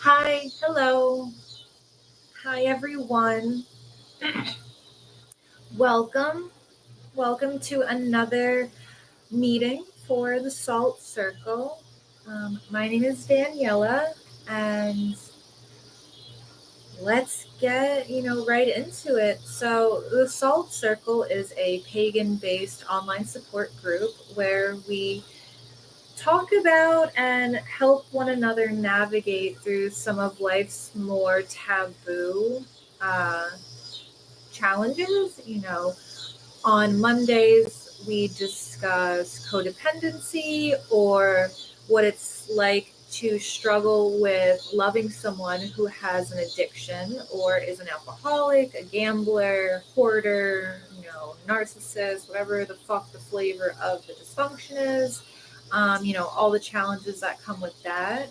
Hi, hello. Hi, everyone. Welcome. Welcome to another meeting for the Salt Circle. My name is Daniela, and let's get, right into it. So, the Salt Circle is a pagan-based online support group where we talk about and help one another navigate through some of life's more taboo uh, challenges. On Mondays, we discuss codependency or what it's like to struggle with loving someone who has an addiction or is an alcoholic, a gambler, hoarder, narcissist, whatever the fuck the flavor of the dysfunction is. All the challenges that come with that.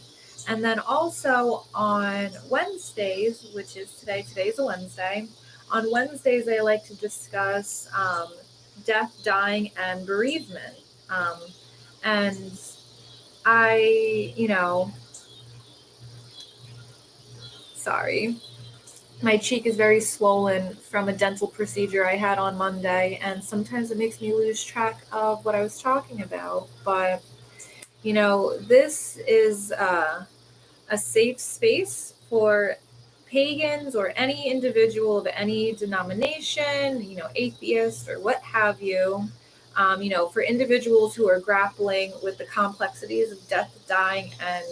And then also on Wednesdays, which is today's a Wednesday. On Wednesdays, I like to discuss death, dying, and bereavement. And sorry, my cheek is very swollen from a dental procedure I had on Monday, and sometimes it makes me lose track of what I was talking about. But, this is a safe space for pagans or any individual of any denomination, atheist or what have you, for individuals who are grappling with the complexities of death, dying, and,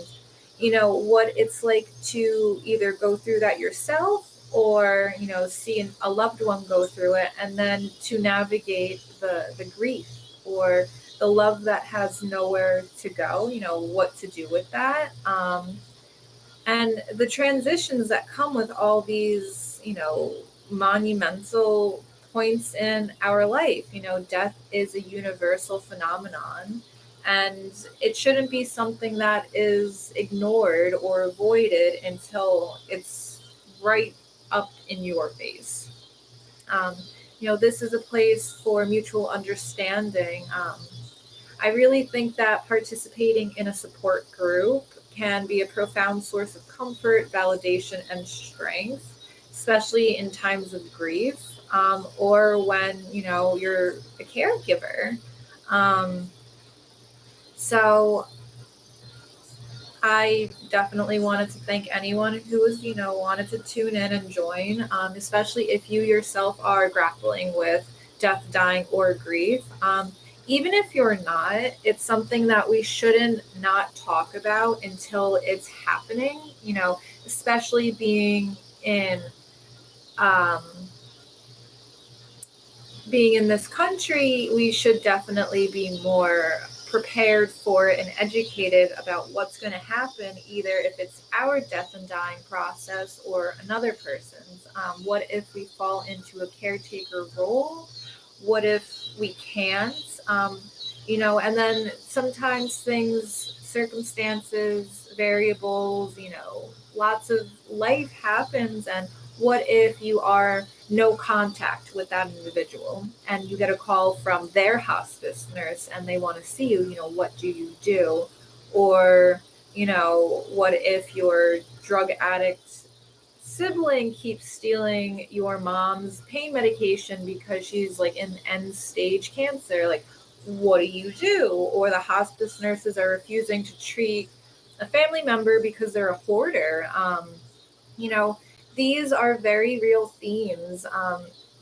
what it's like to either go through that yourself or, see a loved one go through it, and then to navigate the grief or the love that has nowhere to go, what to do with that. And the transitions that come with all these, monumental points in our life. Death is a universal phenomenon, and it shouldn't be something that is ignored or avoided until it's right up in your face. This is a place for mutual understanding. I really think that participating in a support group can be a profound source of comfort, validation, and strength, especially in times of grief, or when, you're a caregiver. So I definitely wanted to thank anyone who was, wanted to tune in and join, especially if you yourself are grappling with death, dying, or grief. Even if you're not, it's something that we shouldn't not talk about until it's happening, especially being in this country. We should definitely be more prepared for it and educated about what's going to happen, either if it's our death and dying process or another person's. What if we fall into a caretaker role? What if we can't? And then sometimes things, circumstances, variables, lots of life happens. And what if you are no contact with that individual and you get a call from their hospice nurse and they want to see you, what do you do? Or, what if your drug addict sibling keeps stealing your mom's pain medication because she's like in end stage cancer? Like, what do you do? Or the hospice nurses are refusing to treat a family member because they're a hoarder. These are very real themes,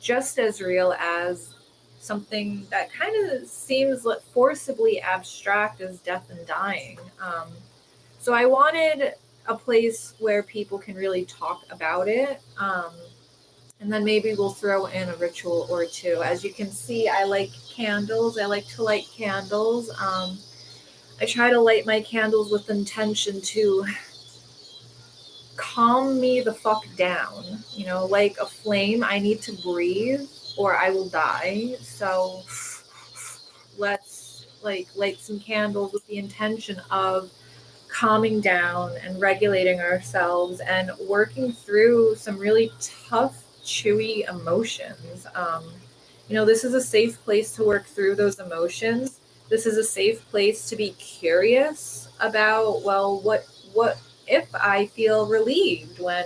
just as real as something that kind of seems forcibly abstract as death and dying. So I wanted a place where people can really talk about it. And then maybe we'll throw in a ritual or two. As you can see, I like candles. I like to light candles. I try to light my candles with intention to calm me the fuck down. Like a flame, I need to breathe or I will die. So let's light some candles with the intention of calming down and regulating ourselves and working through some really tough, chewy emotions. This is a safe place to work through those emotions. This is a safe place to be curious about, well, what if I feel relieved when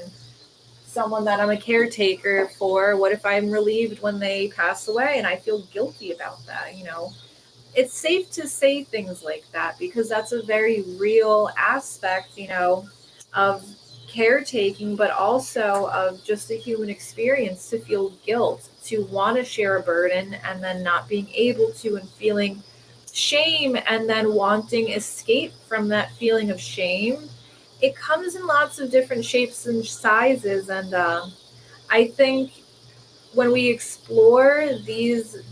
someone that I'm a caretaker for, what if I'm relieved when they pass away and I feel guilty about that? It's safe to say things like that because that's a very real aspect, of caretaking, but also of just the human experience to feel guilt, to want to share a burden and then not being able to, and feeling shame and then wanting escape from that feeling of shame. It comes in lots of different shapes and sizes, and I think when we explore these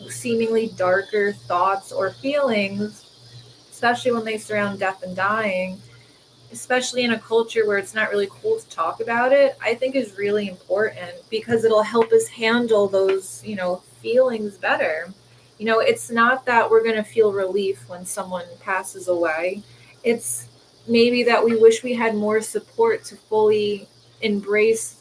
seemingly darker thoughts or feelings, especially when they surround death and dying, especially in a culture where it's not really cool to talk about it, I think is really important because it'll help us handle those, feelings better. It's not that we're going to feel relief when someone passes away. It's maybe that we wish we had more support to fully embrace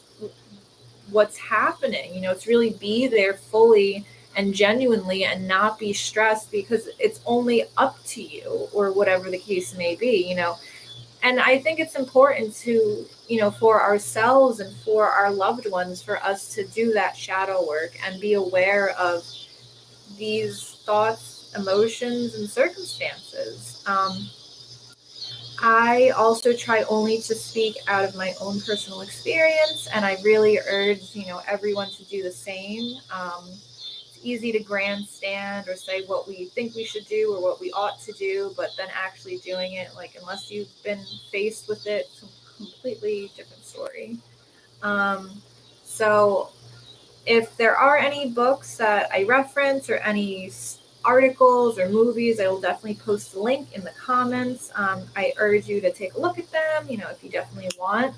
what's happening, to really be there fully and genuinely and not be stressed because it's only up to you or whatever the case may be. And I think it's important to, for ourselves and for our loved ones, for us to do that shadow work and be aware of these thoughts, emotions, and circumstances. I also try only to speak out of my own personal experience, and I really urge, everyone to do the same. It's easy to grandstand or say what we think we should do or what we ought to do, but then actually doing it, like, unless you've been faced with it, it's a completely different story. So if there are any books that I reference or any articles or movies, I will definitely post the link in the comments. I urge you to take a look at them, if you definitely want.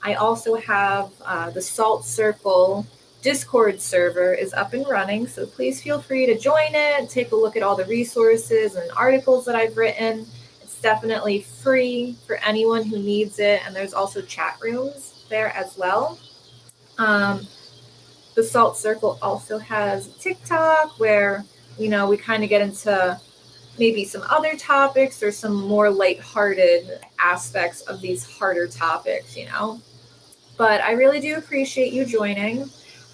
I also have the Salt Circle Discord server is up and running, so please feel free to join it, take a look at all the resources and articles that I've written. It's definitely free for anyone who needs it, and there's also chat rooms there as well. The Salt Circle also has TikTok where, we kind of get into maybe some other topics or some more lighthearted aspects of these harder topics. But I really do appreciate you joining.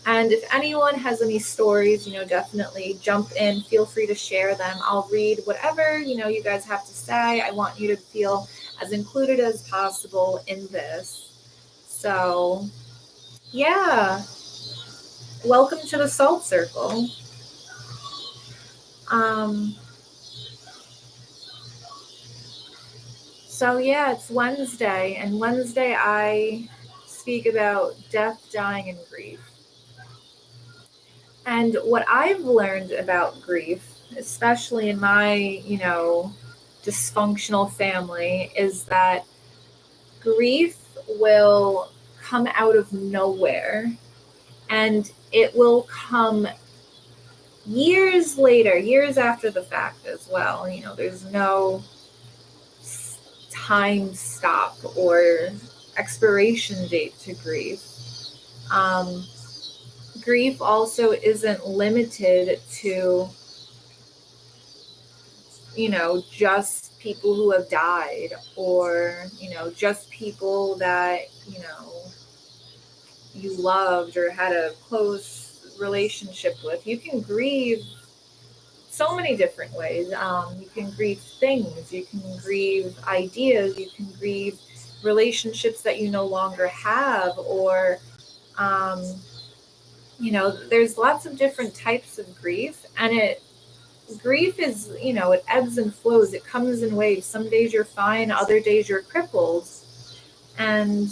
And if anyone has any stories, definitely jump in. Feel free to share them. I'll read whatever, you guys have to say. I want you to feel as included as possible in this. So, yeah. Welcome to the Salt Circle. So yeah, it's Wednesday, and Wednesday I speak about death, dying, and grief. And what I've learned about grief, especially in my, dysfunctional family, is that grief will come out of nowhere, and it will come years later, years after the fact as well. There's no time stop or expiration date to grief. Grief also isn't limited to, just people who have died or, just people that, you loved or had a close relationship with. You can grieve so many different ways. You can grieve things, you can grieve ideas, you can grieve relationships that you no longer have, or, there's lots of different types of grief, and grief is, it ebbs and flows. It comes in waves. Some days you're fine, other days you're crippled, and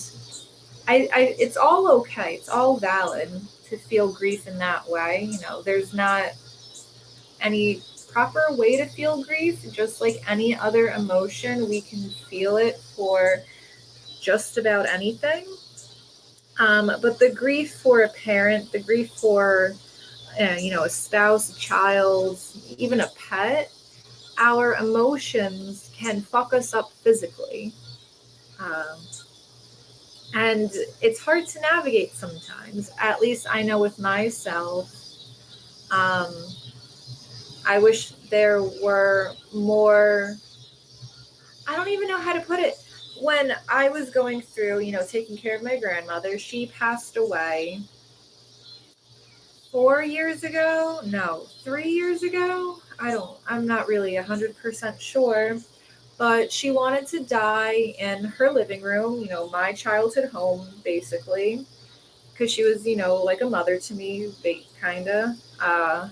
it's all okay. It's all valid to feel grief in that way. There's not any proper way to feel grief. Just like any other emotion, we can feel it for just about anything. But the grief for a parent, the grief for, a spouse, a child, even a pet, our emotions can fuck us up physically. And it's hard to navigate sometimes. At least I know with myself. I wish there were more, I don't even know how to put it, when I was going through, taking care of my grandmother, she passed away 4 years ago. No, 3 years ago. I'm not really 100% sure. But she wanted to die in her living room, my childhood home, basically, because she was, like a mother to me, kind of.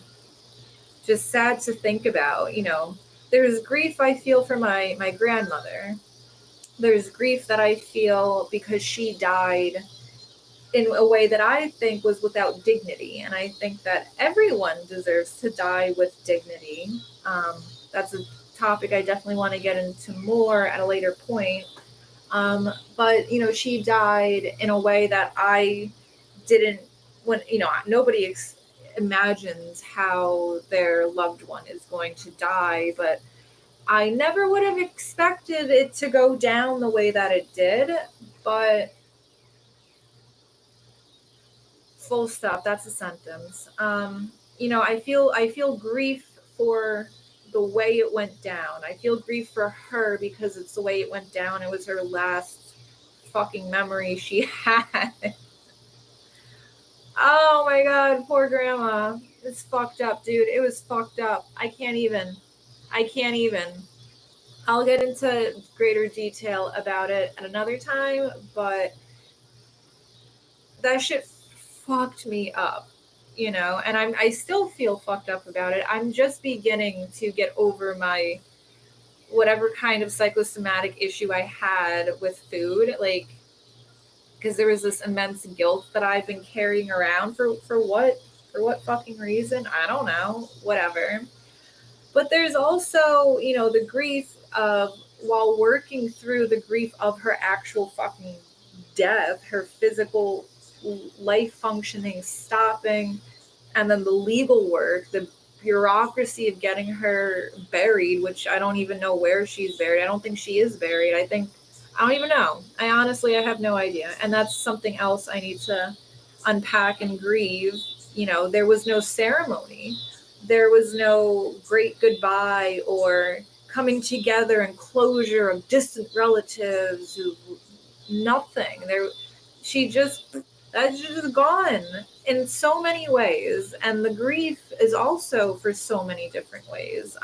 Just sad to think about, There's grief I feel for my grandmother. There's grief that I feel because she died in a way that I think was without dignity. And I think that everyone deserves to die with dignity. That's a topic I definitely want to get into more at a later point. But, she died in a way that I didn't, when, nobody imagines how their loved one is going to die, but I never would have expected it to go down the way that it did. But full stop, that's a sentence. I feel grief for the way it went down. I feel grief for her because it's the way it went down. It was her last fucking memory she had. Oh my god, poor grandma. It's fucked up, dude. It was fucked up. I can't even. I'll get into greater detail about it at another time, but that shit fucked me up, and I still feel fucked up about it. I'm just beginning to get over my whatever kind of psychosomatic issue I had with food, like, because there was this immense guilt that I've been carrying around for what fucking reason? I don't know, whatever. But there's also, the grief of, while working through the grief of her actual fucking death, her physical life functioning stopping, and then the legal work, the bureaucracy of getting her buried, which I don't even know where she's buried. I don't think she is buried. I don't even know. I have no idea. And that's something else I need to unpack and grieve. There was no ceremony. There was no great goodbye or coming together and closure of distant relatives who nothing. That's just gone in so many ways. And the grief is also for so many different ways.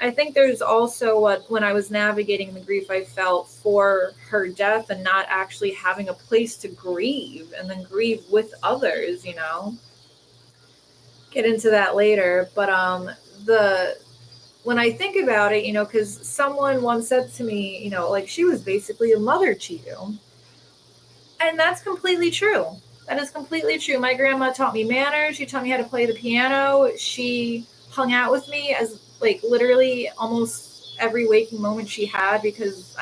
I think there's also when I was navigating the grief I felt for her death and not actually having a place to grieve and then grieve with others, Get into that later. But when I think about it, because someone once said to me, like, she was basically a mother to you. And that's completely true. That is completely true. My grandma taught me manners. She taught me how to play the piano. She hung out with me as, like, literally almost every waking moment she had, because,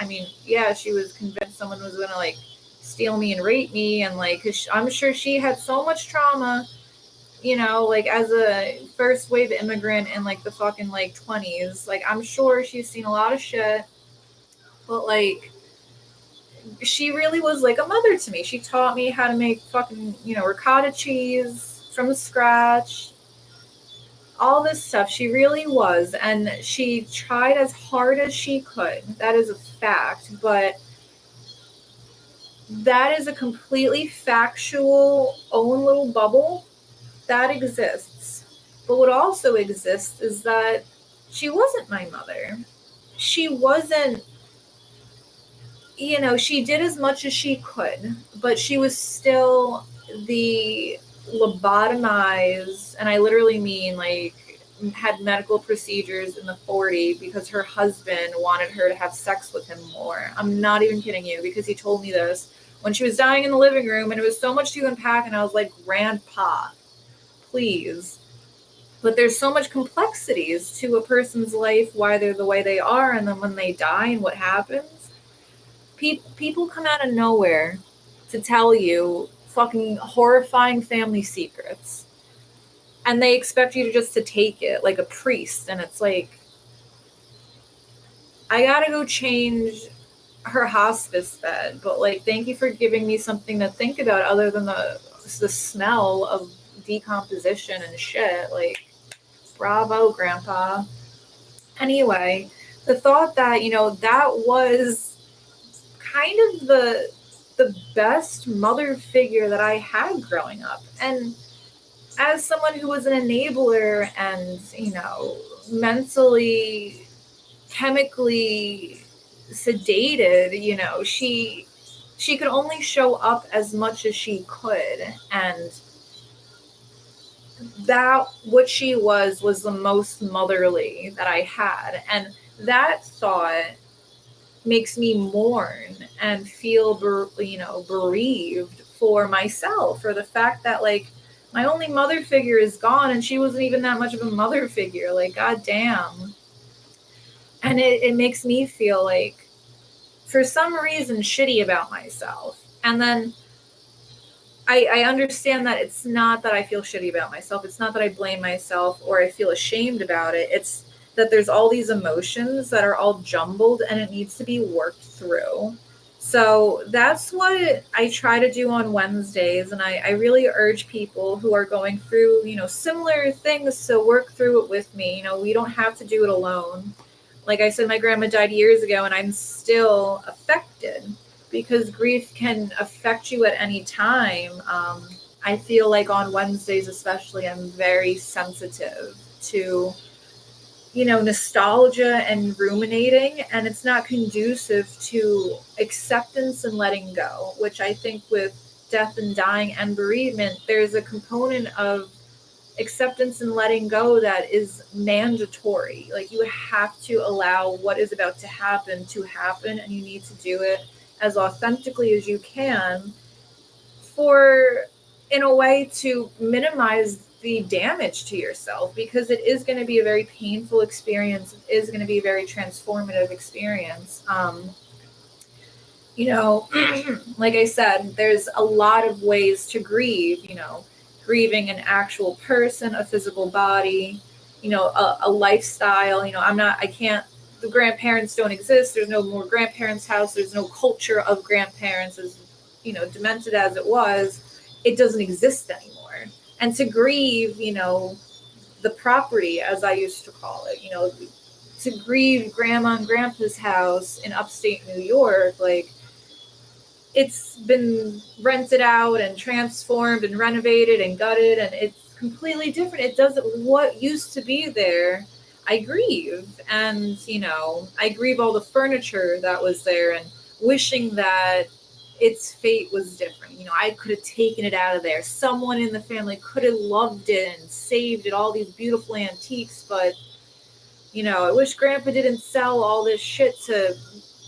she was convinced someone was going to, like, steal me and rape me. And, like, cause I'm sure she had so much trauma, like, as a first wave immigrant in, like, the fucking, like, 20s. Like, I'm sure she's seen a lot of shit. But, like, she really was like a mother to me. She taught me how to make fucking, ricotta cheese from scratch. All this stuff. She really was. And she tried as hard as she could. That is a fact. But that is a completely factual own little bubble that exists. But what also exists is that she wasn't my mother. She wasn't, she did as much as she could, but she was still the lobotomized, and I literally mean, like, had medical procedures in the 40 because her husband wanted her to have sex with him more. I'm not even kidding you, because he told me this when she was dying in the living room, and it was so much to unpack, and I was like, Grandpa, please. But there's so much complexities to a person's life, why they're the way they are, and then when they die and what happens. People come out of nowhere to tell you fucking horrifying family secrets, and they expect you to take it like a priest. And it's like, I gotta go change her hospice bed, but, like, thank you for giving me something to think about other than the smell of decomposition and shit. Like, bravo, Grandpa. Anyway, the thought that, that was kind of the best mother figure that I had growing up. And as someone who was an enabler and, mentally, chemically sedated, she could only show up as much as she could. And that what she was the most motherly that I had. And that thought makes me mourn and feel bereaved for myself, for the fact that, like, my only mother figure is gone, and she wasn't even that much of a mother figure. Like, goddamn. And it makes me feel like, for some reason, shitty about myself. And then I understand that it's not that I feel shitty about myself. It's not that I blame myself or I feel ashamed about it. It's that there's all these emotions that are all jumbled and it needs to be worked through. So that's what I try to do on Wednesdays. And I really urge people who are going through, similar things to work through it with me. We don't have to do it alone. Like I said, my grandma died years ago and I'm still affected, because grief can affect you at any time. I feel like on Wednesdays especially, I'm very sensitive to, nostalgia and ruminating, and it's not conducive to acceptance and letting go, which I think with death and dying and bereavement, there's a component of acceptance and letting go that is mandatory. Like, you have to allow what is about to happen, and you need to do it as authentically as you can, in a way to minimize the damage to yourself, because it is going to be a very painful experience. It is going to be a very transformative experience. Like I said, there's a lot of ways to grieve, grieving an actual person, a physical body, a lifestyle. The grandparents don't exist. There's no more grandparents' house. There's no culture of grandparents, as, demented as it was. It doesn't exist anymore. And to grieve, the property, as I used to call it, to grieve grandma and grandpa's house in upstate New York, like, it's been rented out and transformed and renovated and gutted, and it's completely different. It doesn't, what used to be there, I grieve. And, I grieve all the furniture that was there and wishing that its fate was different. I could have taken it out of there. Someone in the family could have loved it and saved it, all these beautiful antiques. But, I wish Grandpa didn't sell all this shit to,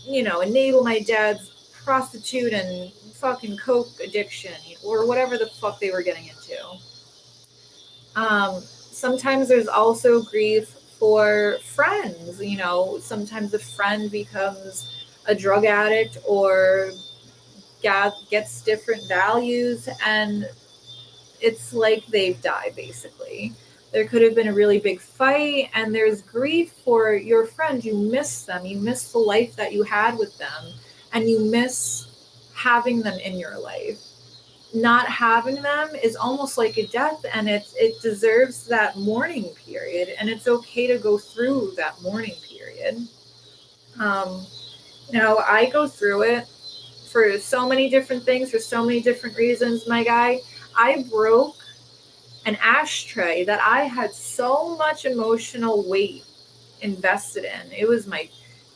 enable my dad's prostitute and fucking coke addiction, or whatever the fuck they were getting into. Sometimes there's also grief for friends. Sometimes a friend becomes a drug addict or gets different values, and it's like they've died, basically. There could have been a really big fight, and there's grief for your friend. You miss them. You miss the life that you had with them, and you miss having them in your life. Not having them is almost like a death, and it deserves that mourning period, and it's okay to go through that mourning period. I go through it for so many different things, for so many different reasons, my guy. I broke an ashtray that I had so much emotional weight invested in. It was my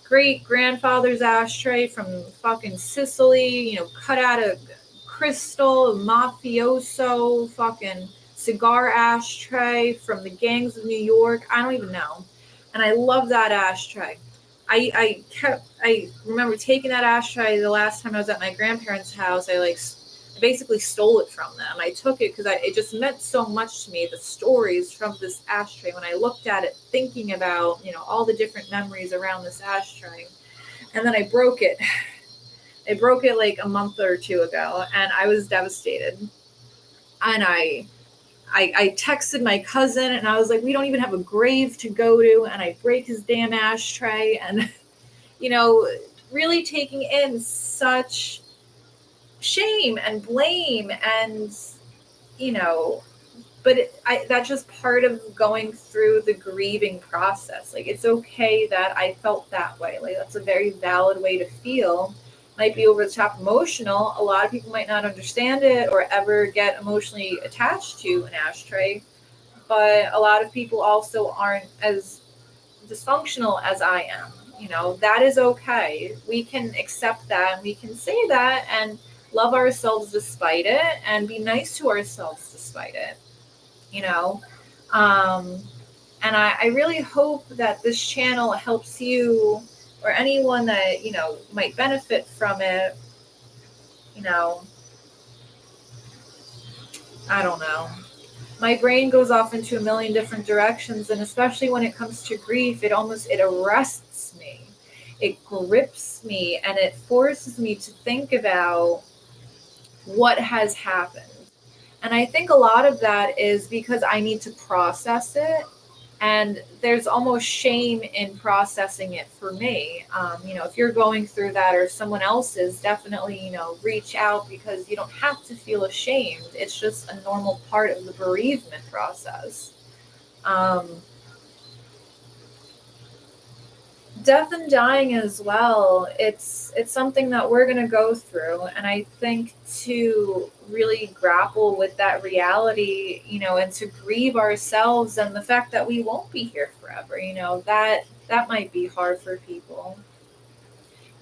great grandfather's ashtray from fucking Sicily, cut out of crystal, mafioso fucking cigar ashtray from the gangs of New York. I don't even know. And I love that ashtray. I remember taking that ashtray the last time I was at my grandparents' house. I basically stole it from them. I took it because it just meant so much to me, the stories from this ashtray. When I looked at it, thinking about, all the different memories around this ashtray. And then I broke it. I broke it like a month or two ago, and I was devastated. And I texted my cousin, and I was like, we don't even have a grave to go to, and I break his damn ashtray. And, really taking in such shame and blame, and, but that's just part of going through the grieving process. Like, it's okay that I felt that way. Like, that's a very valid way to feel. might be over the top emotional. A lot of people might not understand it or ever get emotionally attached to an ashtray, but a lot of people also aren't as dysfunctional as I am. That is okay. We can accept that and we can say that and love ourselves despite it and be nice to ourselves despite it, you know. Um, and I really hope that this channel helps you or anyone that, might benefit from it, you know, I don't know. My brain goes off into a million different directions, and especially when it comes to grief, it arrests me. It grips me and it forces me to think about what has happened. And I think a lot of that is because I need to process it. And there's almost shame in processing it for me. If you're going through that or someone else is, definitely, reach out because you don't have to feel ashamed. It's just a normal part of the bereavement process. Death and dying as well, it's something that we're going to go through, and I think to really grapple with that reality, and to grieve ourselves and the fact that we won't be here forever, that might be hard for people.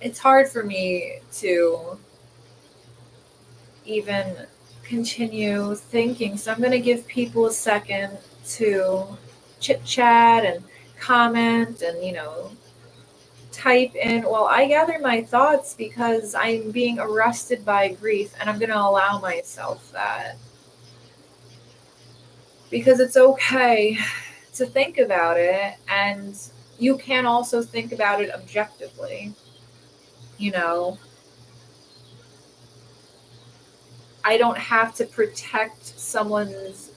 It's hard for me to even continue thinking, so I'm going to give people a second to chit chat and comment and type in while I gather my thoughts, because I'm being arrested by grief and I'm going to allow myself that. Because it's okay to think about it, and you can also think about it objectively. I don't have to protect someone's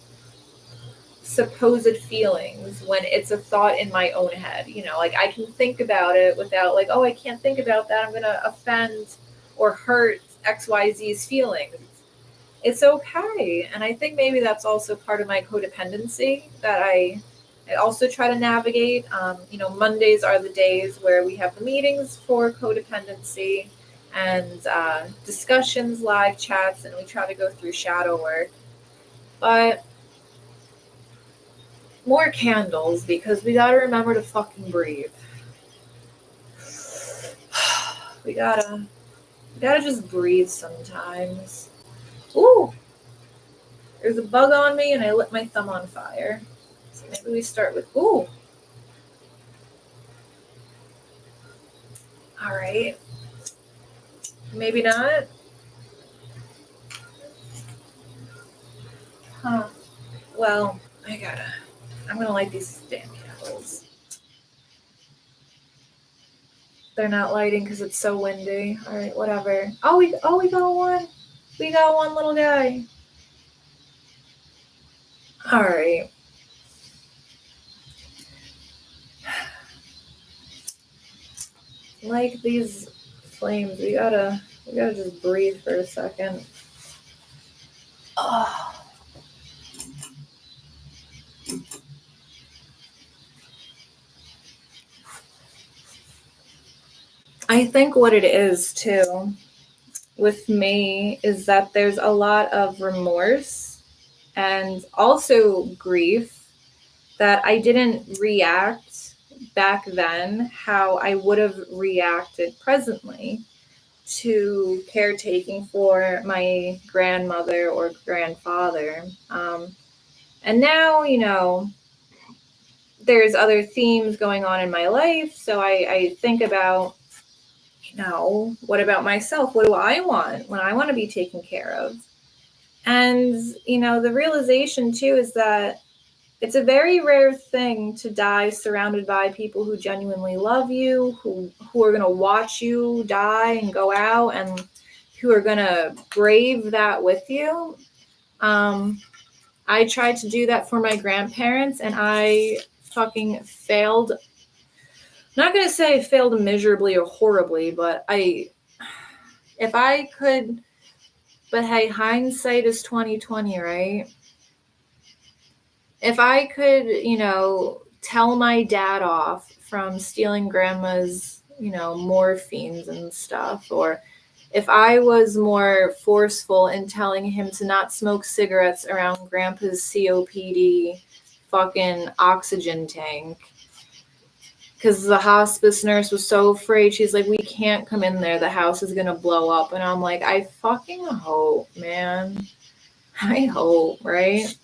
supposed feelings when it's a thought in my own head. Like I can think about it without like, oh, I can't think about that, I'm going to offend or hurt XYZ's feelings. It's okay. And I think maybe that's also part of my codependency that I also try to navigate. Mondays are the days where we have the meetings for codependency and discussions, live chats, and we try to go through shadow work. But more candles, because we gotta remember to fucking breathe. We gotta just breathe sometimes. Ooh! There's a bug on me and I lit my thumb on fire. So maybe we start with, ooh. Alright. Maybe not. Huh. Well, I'm gonna light these damn candles. They're not lighting because it's so windy. Alright, whatever. Oh, we got one. We got one little guy. Alright. Like these flames, we gotta just breathe for a second. Oh. I think what it is too with me is that there's a lot of remorse and also grief that I didn't react back then how I would have reacted presently to caretaking for my grandmother or grandfather. And now, there's other themes going on in my life. So I think about, what about myself? What do I want when I want to be taken care of? And, the realization too is that it's a very rare thing to die surrounded by people who genuinely love you, who are going to watch you die and go out, and who are going to brave that with you. I tried to do that for my grandparents, and I fucking failed. Not going to say I failed miserably or horribly, but if I could, but hey, hindsight is 20/20, right? If I could, tell my dad off from stealing grandma's, morphines and stuff, or if I was more forceful in telling him to not smoke cigarettes around Grandpa's COPD fucking oxygen tank, because the hospice nurse was so afraid, she's like, we can't come in there, the house is gonna blow up. And I'm like, I fucking hope, man. I hope, right?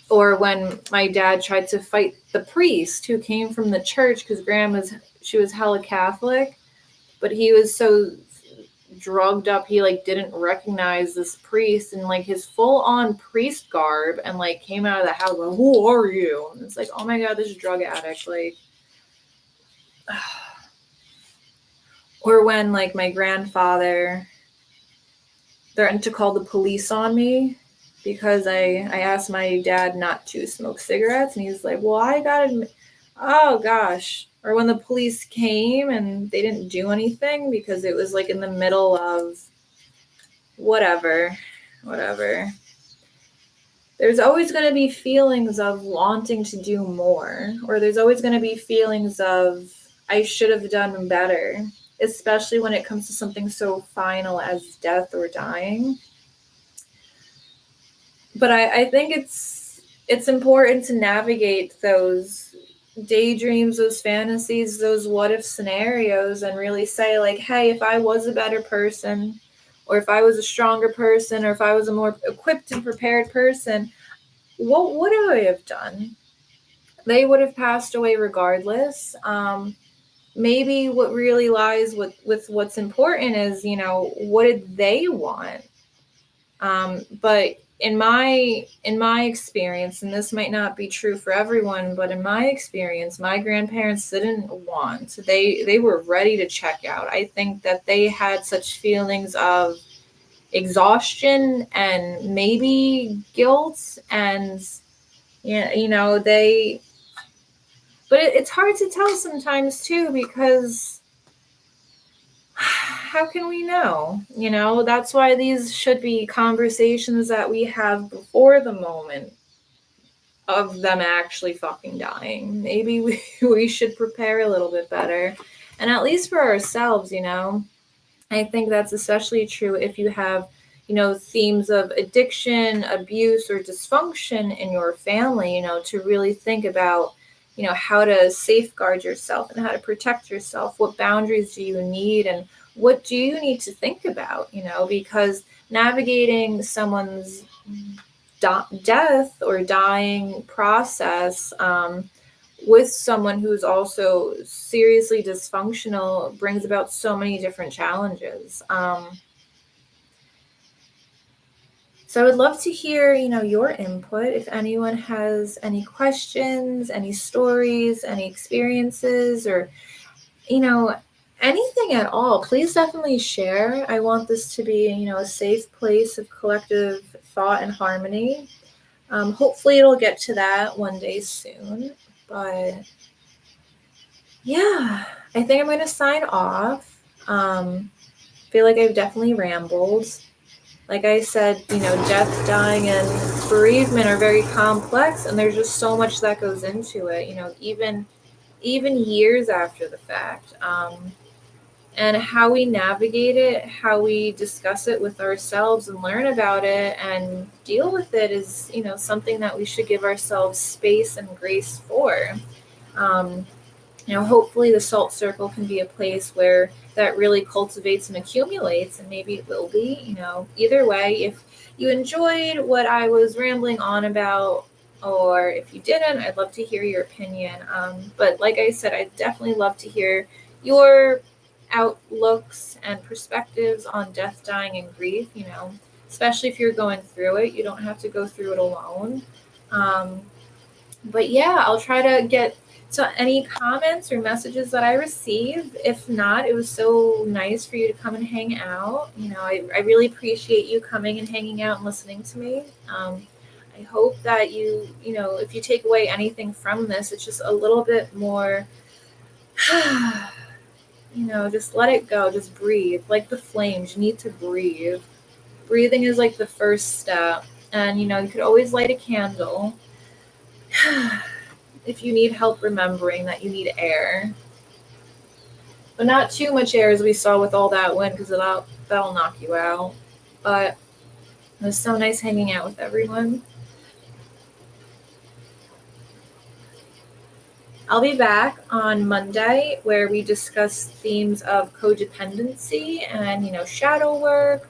Or when my dad tried to fight the priest who came from the church, because she was hella Catholic, but he was so drugged up, he like didn't recognize this priest and like his full-on priest garb, and like came out of the house like, who are you? And it's like, oh my god, this drug addict, like. Or when like my grandfather threatened to call the police on me because I asked my dad not to smoke cigarettes, and he's like, well, I gotta, oh gosh. Or when the police came and they didn't do anything because it was like in the middle of whatever. There's always going to be feelings of wanting to do more, or there's always going to be feelings of I should have done better, especially when it comes to something so final as death or dying. But I think it's important to navigate those daydreams, those fantasies, those what if scenarios, and really say like, hey, if I was a better person, or if I was a stronger person, or if I was a more equipped and prepared person, what would I have done? They would have passed away regardless. Maybe what really lies with what's important is, what did they want? But in my experience, and this might not be true for everyone, but in my experience, my grandparents didn't want. They were ready to check out. I think that they had such feelings of exhaustion and maybe guilt, and they. But it's hard to tell sometimes too, because how can we know? That's why these should be conversations that we have before the moment of them actually fucking dying. Maybe we should prepare a little bit better. And at least for ourselves, I think that's especially true if you have, themes of addiction, abuse, or dysfunction in your family, to really think about, how to safeguard yourself and how to protect yourself. What boundaries do you need, and what do you need to think about, because navigating someone's death or dying process with someone who's also seriously dysfunctional brings about so many different challenges. So I would love to hear, your input. If anyone has any questions, any stories, any experiences, or, anything at all, please definitely share. I want this to be, a safe place of collective thought and harmony. Hopefully it'll get to that one day soon. But yeah, I think I'm going to sign off. Feel like I've definitely rambled. Like I said, death, dying, and bereavement are very complex, and there's just so much that goes into it, even years after the fact. And how we navigate it, how we discuss it with ourselves and learn about it and deal with it is, something that we should give ourselves space and grace for. Hopefully the salt circle can be a place where that really cultivates and accumulates, and maybe it will be, either way. If you enjoyed what I was rambling on about, or if you didn't, I'd love to hear your opinion. But like I said, I'd definitely love to hear your outlooks and perspectives on death, dying, and grief, especially if you're going through it. You don't have to go through it alone. But yeah, I'll try to get to any comments or messages that I receive. If not, it was so nice for you to come and hang out. I really appreciate you coming and hanging out and listening to me. I hope that you, if you take away anything from this, it's just a little bit more, just let it go. Just breathe. Like the flames, you need to breathe. Breathing is like the first step. And, you could always light a candle if you need help remembering that you need air. but not too much air as we saw with all that wind, because that'll knock you out. But it was so nice hanging out with everyone. I'll be back on Monday where we discuss themes of codependency and, shadow work,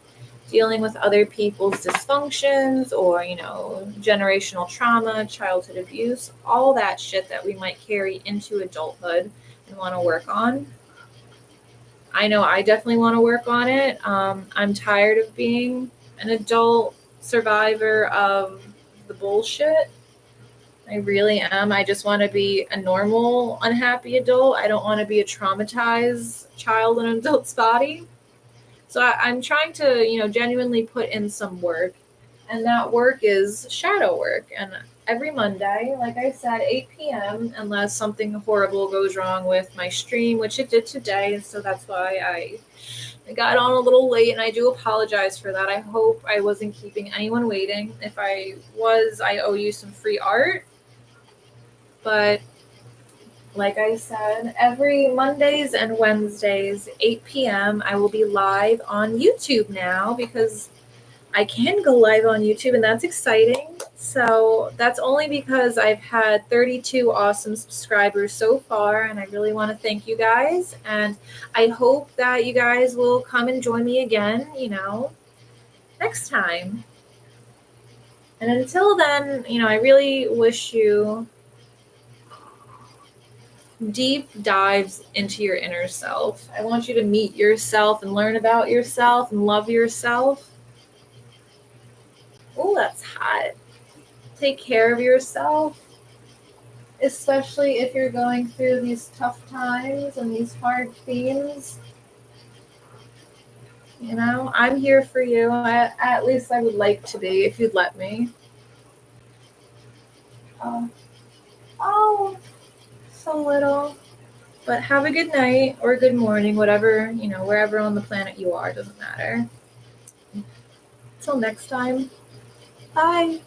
dealing with other people's dysfunctions or, generational trauma, childhood abuse, all that shit that we might carry into adulthood and want to work on. I know I definitely want to work on it. I'm tired of being an adult survivor of the bullshit. I really am. I just want to be a normal, unhappy adult. I don't want to be a traumatized child in an adult's body. So I'm trying to, genuinely put in some work. And that work is shadow work. And every Monday, like I said, 8 p.m., unless something horrible goes wrong with my stream, which it did today. And so that's why I got on a little late, and I do apologize for that. I hope I wasn't keeping anyone waiting. If I was, I owe you some free art. But like I said, every Mondays and Wednesdays, 8 p.m., I will be live on YouTube now because I can go live on YouTube, and that's exciting. So that's only because I've had 32 awesome subscribers so far, and I really want to thank you guys. And I hope that you guys will come and join me again, next time. And until then, I really wish you deep dives into your inner self. I want you to meet yourself and learn about yourself and love yourself. Oh, that's hot. Take care of yourself, especially if you're going through these tough times and these hard themes. I'm here for you. At least I would like to be, if you'd let me. Oh, so little. But have a good night or good morning, whatever, wherever on the planet you are, doesn't matter. Till next time. Bye.